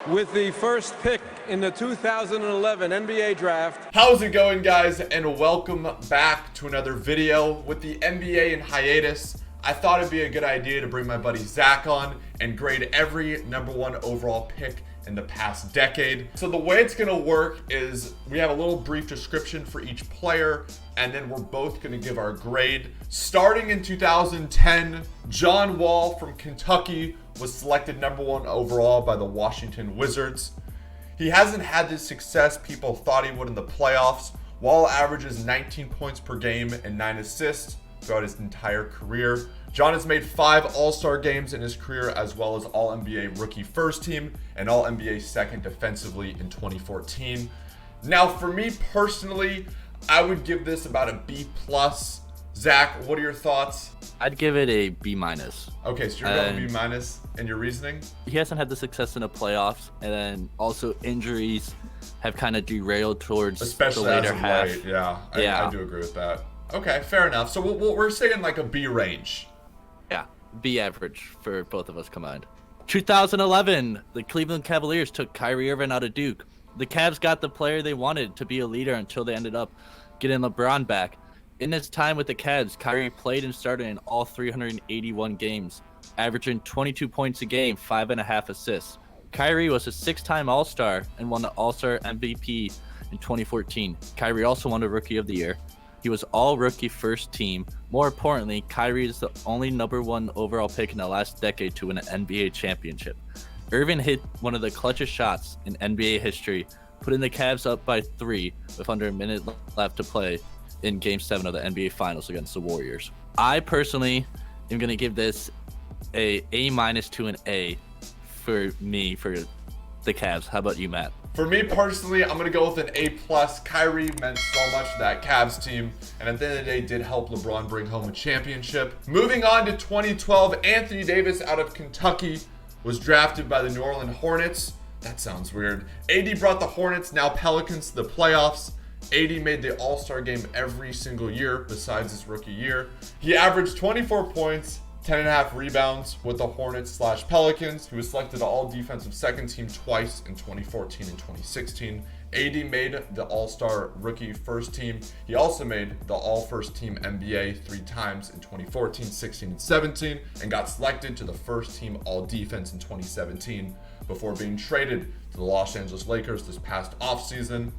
With the first pick in the 2011 NBA Draft. How's it going, guys? And welcome back to another video. With the NBA in hiatus, I thought it'd be a good idea to bring my buddy Zack on and grade every #1 overall pick in the past decade. So the way it's gonna work is we have a little brief description for each player, and then we're both gonna give our grade. Starting in 2010, John Wall from Kentucky was selected #1 overall by the Washington Wizards. He hasn't had the success people thought he would in the playoffs. Wall averages 19 points per game and 9 assists throughout his entire career. John has made 5 All-Star games in his career, as well as All-NBA Rookie First Team and All-NBA Second defensively in 2014. Now, for me personally, I would give this about a B+. Zach, what are your thoughts? I'd give it a B-. Okay, so you're going B-, and your reasoning? He hasn't had the success in the playoffs, and then also injuries have kind of derailed towards especially the later as of half. late. Yeah, I do agree with that. Okay, fair enough. So we're saying like a B range. Yeah, B average for both of us combined. 2011, the Cleveland Cavaliers took Kyrie Irving out of Duke. The Cavs got the player they wanted to be a leader until they ended up getting LeBron back. In his time with the Cavs, Kyrie played and started in all 381 games, averaging 22 points a game, 5.5 assists. Kyrie was a 6-time All-Star and won the All-Star MVP in 2014. Kyrie also won the Rookie of the Year. He was all-rookie first team. More importantly, Kyrie is the only #1 overall pick in the last decade to win an NBA championship. Irving hit one of the clutchest shots in NBA history, putting the Cavs up by 3 with under a minute left to play in Game 7 of the NBA Finals against the Warriors. I personally am going to give this a A- to an A for me for the Cavs. How about you, Matt? For me personally, I'm going to go with an A+. Kyrie meant so much to that Cavs team, and at the end of the day did help LeBron bring home a championship. Moving on to 2012, Anthony Davis out of Kentucky was drafted by the New Orleans Hornets. That sounds weird. AD brought the Hornets, now Pelicans, to the playoffs. AD made the All-Star game every single year besides his rookie year. He averaged 24 points, 10.5 rebounds with the Hornets/Pelicans. He was selected all defensive second team twice in 2014 and 2016. AD made the All-Star Rookie First Team. He also made the All First Team NBA 3 times in 2014, 16, and 17, and got selected to the First Team All Defense in 2017 before being traded to the Los Angeles Lakers this past offseason.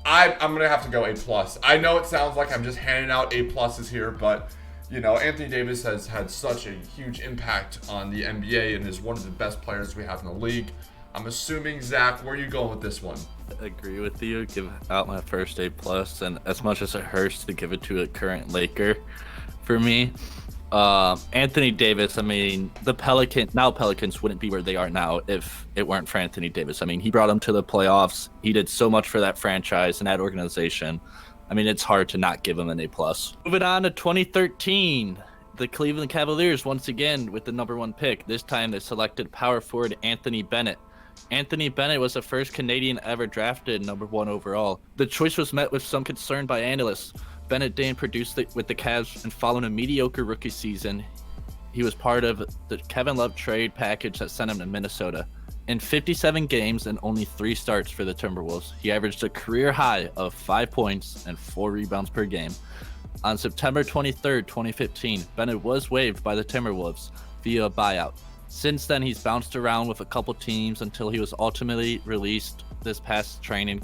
I'm going to have to go A+. I know it sounds like I'm just handing out A+s here, but you know, Anthony Davis has had such a huge impact on the NBA and is one of the best players we have in the league. I'm assuming, Zach, where are you going with this one? I agree with you. Give out my first A+, and as much as it hurts to give it to a current Laker, for me, Anthony Davis, I mean, the Pelicans wouldn't be where they are now if it weren't for Anthony Davis. I mean, he brought them to the playoffs. He did so much for that franchise and that organization. I mean, it's hard to not give him an A+. Moving on to 2013, the Cleveland Cavaliers, once again, with the #1 pick. This time they selected power forward Anthony Bennett. Anthony Bennett was the first Canadian ever drafted #1 overall. The choice was met with some concern by analysts. Bennett didn't produce with the Cavs, and following a mediocre rookie season, he was part of the Kevin Love trade package that sent him to Minnesota. In 57 games and only 3 starts for the Timberwolves, he averaged a career high of 5 points and 4 rebounds per game. On September 23rd, 2015, Bennett was waived by the Timberwolves via a buyout. Since then, he's bounced around with a couple teams until he was ultimately released this past training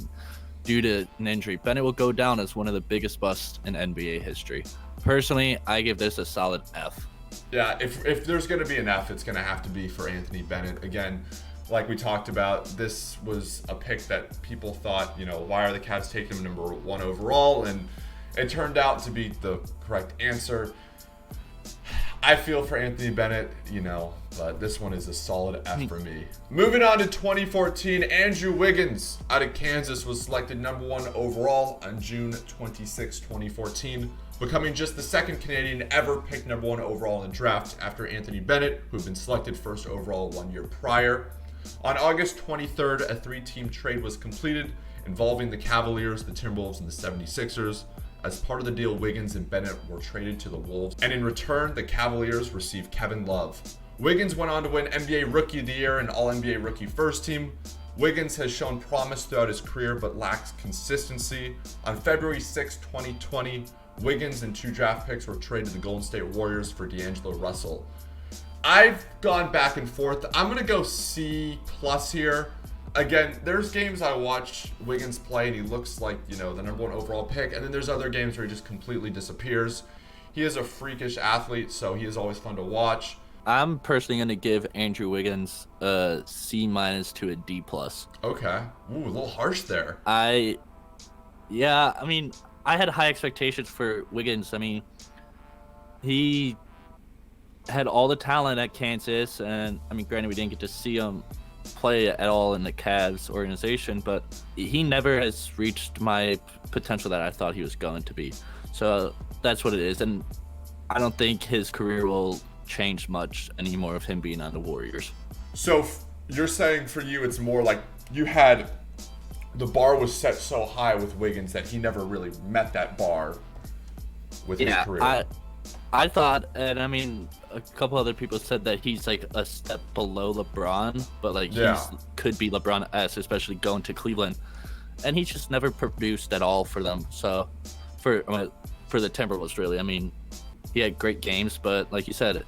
due to an injury. Bennett will go down as one of the biggest busts in NBA history. Personally, I give this a solid F. Yeah, if there's going to be an F, it's going to have to be for Anthony Bennett. Again, like we talked about, this was a pick that people thought, you know, why are the Cavs taking him #1 overall? And it turned out to be the correct answer. I feel for Anthony Bennett, you know, but this one is a solid F for me. Moving on to 2014, Andrew Wiggins out of Kansas was selected #1 overall on June 26, 2014, becoming just the second Canadian ever picked #1 overall in the draft after Anthony Bennett, who had been selected first overall 1 year prior. On August 23rd, a 3-team trade was completed involving the Cavaliers, the Timberwolves, and the 76ers. As part of the deal, Wiggins and Bennett were traded to the Wolves, and in return, the Cavaliers received Kevin Love. Wiggins went on to win NBA Rookie of the Year and All-NBA Rookie First Team. Wiggins has shown promise throughout his career but lacks consistency. On February 6, 2020, Wiggins and 2 draft picks were traded to the Golden State Warriors for D'Angelo Russell. I've gone back and forth. I'm going to go C+ here. Again, there's games I watch Wiggins play and he looks like, you know, the number 1 overall pick. And then there's other games where he just completely disappears. He is a freakish athlete, so he is always fun to watch. I'm personally going to give Andrew Wiggins a C- to a D+. Okay. Ooh, a little harsh there. I had high expectations for Wiggins. I mean, he had all the talent at Kansas, and I mean, granted, we didn't get to see him play at all in the Cavs organization, but he never has reached my potential that I thought he was going to be. So that's what it is, and I don't think his career will change much anymore of him being on the Warriors. So you're saying for you, it's more like you had the bar was set so high with Wiggins that he never really met that bar with his career. I thought, and I mean, a couple other people said that he's like a step below LeBron, but like he could be LeBron-esque, especially going to Cleveland, and he just never produced at all for them. So for the Timberwolves, really, I mean, he had great games, but like you said,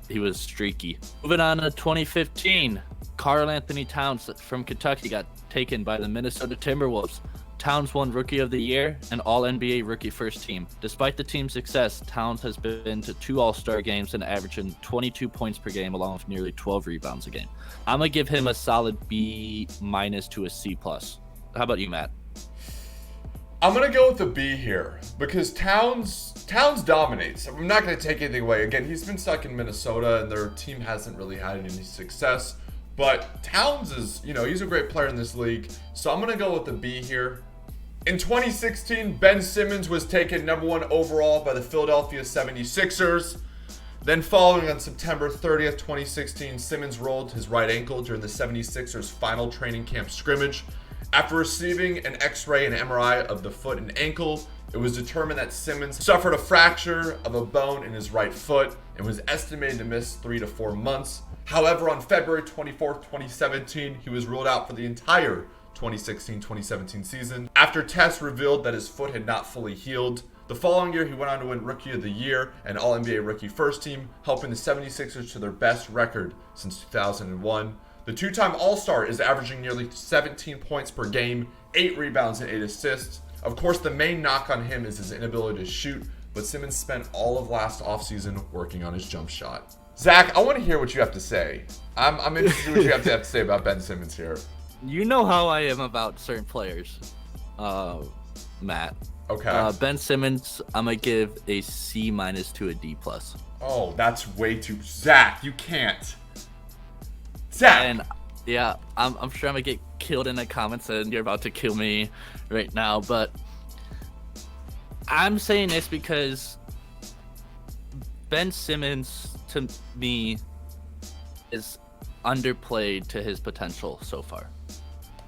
he was streaky. Moving on to 2015, Karl Anthony Towns from Kentucky got taken by the Minnesota Timberwolves. Towns won Rookie of the Year and All-NBA Rookie First Team. Despite the team's success, Towns has been to 2 All-Star games and averaging 22 points per game along with nearly 12 rebounds a game. I'm going to give him a solid B- to a C+. How about you, Matt? I'm going to go with the B here because Towns dominates. I'm not going to take anything away. Again, he's been stuck in Minnesota and their team hasn't really had any success. But Towns is, he's a great player in this league. So I'm going to go with the B here. In 2016, Ben Simmons was taken number 1 overall by the Philadelphia 76ers. Then following on September 30th, 2016, Simmons rolled his right ankle during the 76ers final training camp scrimmage. After receiving an X-ray and MRI of the foot and ankle, it was determined that Simmons suffered a fracture of a bone in his right foot and was estimated to miss 3 to 4 months. However, on February 24th, 2017, he was ruled out for the entire 2016-2017 season after tests revealed that his foot had not fully healed. The following year, he went on to win Rookie of the Year and All-NBA Rookie First Team, helping the 76ers to their best record since 2001. The 2-time All-Star is averaging nearly 17 points per game, 8 rebounds and 8 assists. Of course, the main knock on him is his inability to shoot, but Simmons spent all of last offseason working on his jump shot. Zach, I want to hear what you have to say. I'm interested in what you have to say about Ben Simmons here. You know how I am about certain players, Matt. Okay. Ben Simmons, I'm going to give a C- to a D+. Oh, that's way too... Zach, you can't. Zach! And yeah, I'm sure I'm going to get killed in the comments and you're about to kill me right now, but I'm saying this because Ben Simmons, to me, is underplayed to his potential so far.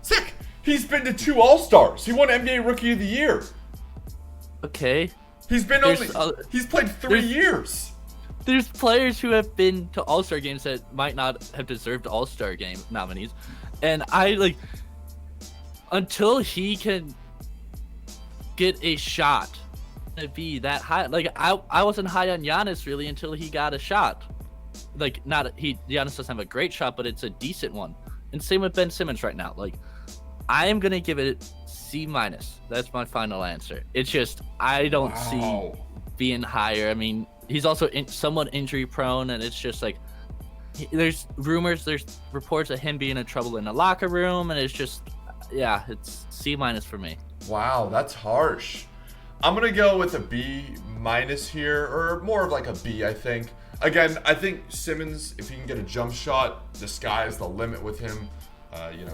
Zach, he's been to 2 All-Stars. He won NBA Rookie of the Year. Okay. He's played 3 years. There's players who have been to All-Star games that might not have deserved All-Star game nominees. And until he can get a shot to be that high, I wasn't high on Giannis really until he got a shot. Giannis doesn't have a great shot, but it's a decent one. And same with Ben Simmons right now. I am gonna give it C-. That's my final answer. It's just I don't see being higher. I mean, he's also somewhat injury prone, and it's just there's reports of him being in trouble in the locker room, and it's just it's C- for me. Wow, that's harsh. I'm gonna go with a B- here, or more of a B, I think. Again, I think Simmons, if he can get a jump shot, the sky is the limit with him.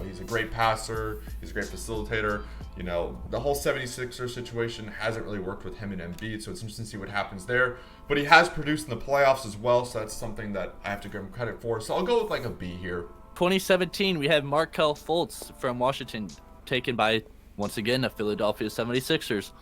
He's a great passer. He's a great facilitator. The whole 76er situation hasn't really worked with him and Embiid, so it's interesting to see what happens there. But he has produced in the playoffs as well, so that's something that I have to give him credit for. So I'll go with a B here. 2017, we have Markelle Fultz from Washington, taken by, once again, the Philadelphia 76ers.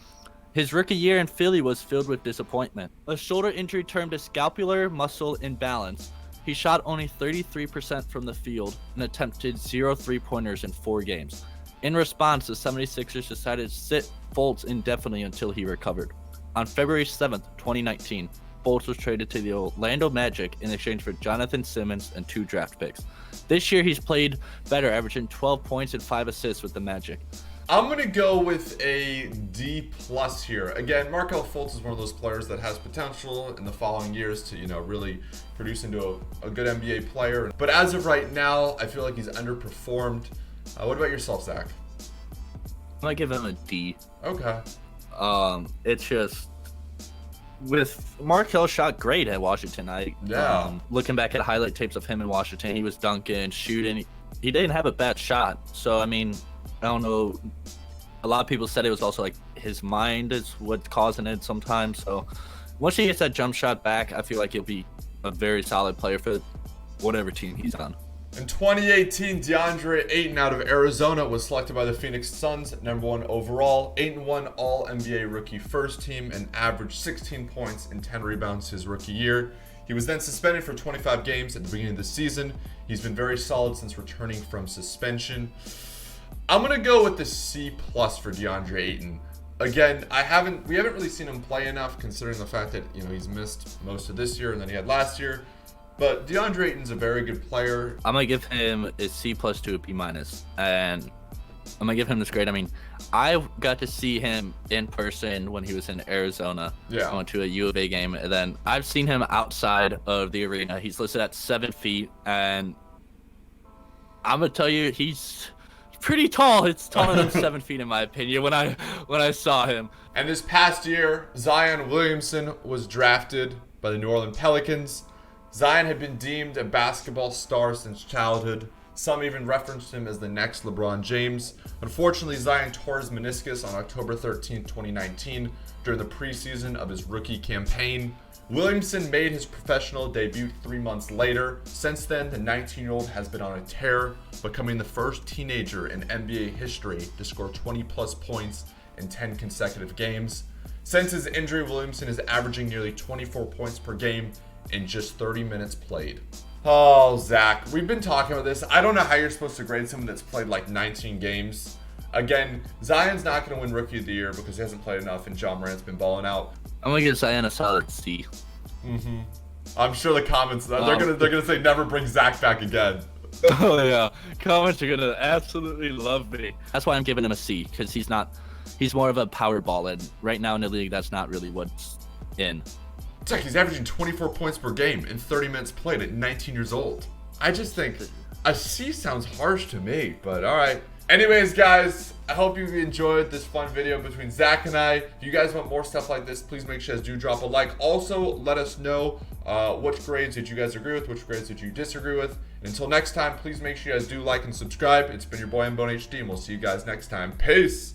His rookie year in Philly was filled with disappointment. A shoulder injury termed a scapular muscle imbalance he shot only 33% from the field and attempted 0 3-pointers in 4 games. In response, the 76ers decided to sit Fultz indefinitely until he recovered. On February 7th, 2019, Fultz was traded to the Orlando Magic in exchange for Jonathan Simmons and 2 draft picks. This year, he's played better, averaging 12 points and 5 assists with the Magic. I'm going to go with a D+ here. Again, Markelle Fultz is one of those players that has potential in the following years to, really produce into a good NBA player. But as of right now, I feel like he's underperformed. What about yourself, Zach? I might give him a D. Okay. It's just with Markelle shot great at Washington. Looking back at highlight tapes of him in Washington, he was dunking, shooting. He didn't have a bad shot. So I mean, I don't know. A lot of people said it was also like his mind is what's causing it sometimes. So once he gets that jump shot back, I feel like he'll be a very solid player for whatever team he's on. In 2018, DeAndre Ayton out of Arizona was selected by the Phoenix Suns, #1 overall. Ayton won All-NBA Rookie First Team and averaged 16 points and 10 rebounds his rookie year. He was then suspended for 25 games at the beginning of the season. He's been very solid since returning from suspension. I'm going to go with the C+ for DeAndre Ayton. Again, we haven't really seen him play enough considering the fact that, he's missed most of this year and then he had last year. But DeAndre Ayton's a very good player. I'm going to give him a C+ to a B-. And I'm going to give him this grade. I mean, I got to see him in person when he was in Arizona. Yeah. I went to a U of A game. And then I've seen him outside of the arena. He's listed at 7 feet. And I'm going to tell you, he's pretty tall. It's taller than 7 feet in my opinion when I saw him. And this past year, Zion Williamson was drafted by the New Orleans Pelicans. Zion had been deemed a basketball star since childhood. Some even referenced him as the next LeBron James. Unfortunately, Zion tore his meniscus on October 13, 2019 during the preseason of his rookie campaign. Williamson made his professional debut 3 months later. Since then, the 19-year-old has been on a tear, becoming the first teenager in NBA history to score 20-plus points in 10 consecutive games. Since his injury, Williamson is averaging nearly 24 points per game in just 30 minutes played. Oh, Zach, we've been talking about this. I don't know how you're supposed to grade someone that's played like 19 games. Again, Zion's not going to win Rookie of the Year because he hasn't played enough and John Morant's been balling out. I'm going to give Zion a solid C. I'm sure the comments, they're gonna say never bring Zach back again. Oh yeah, comments are gonna absolutely love me. That's why I'm giving him a C, because he's more of a power ball, and right now in the league, that's not really what's in. Zach, he's averaging 24 points per game in 30 minutes played at 19 years old. I just think a C sounds harsh to me, but all right. Anyways, guys, I hope you enjoyed this fun video between Zach and I. If you guys want more stuff like this, please make sure you guys do drop a like. Also, let us know which grades did you guys agree with, which grades did you disagree with. And until next time, please make sure you guys do like and subscribe. It's been your boy MboneHD, and we'll see you guys next time. Peace!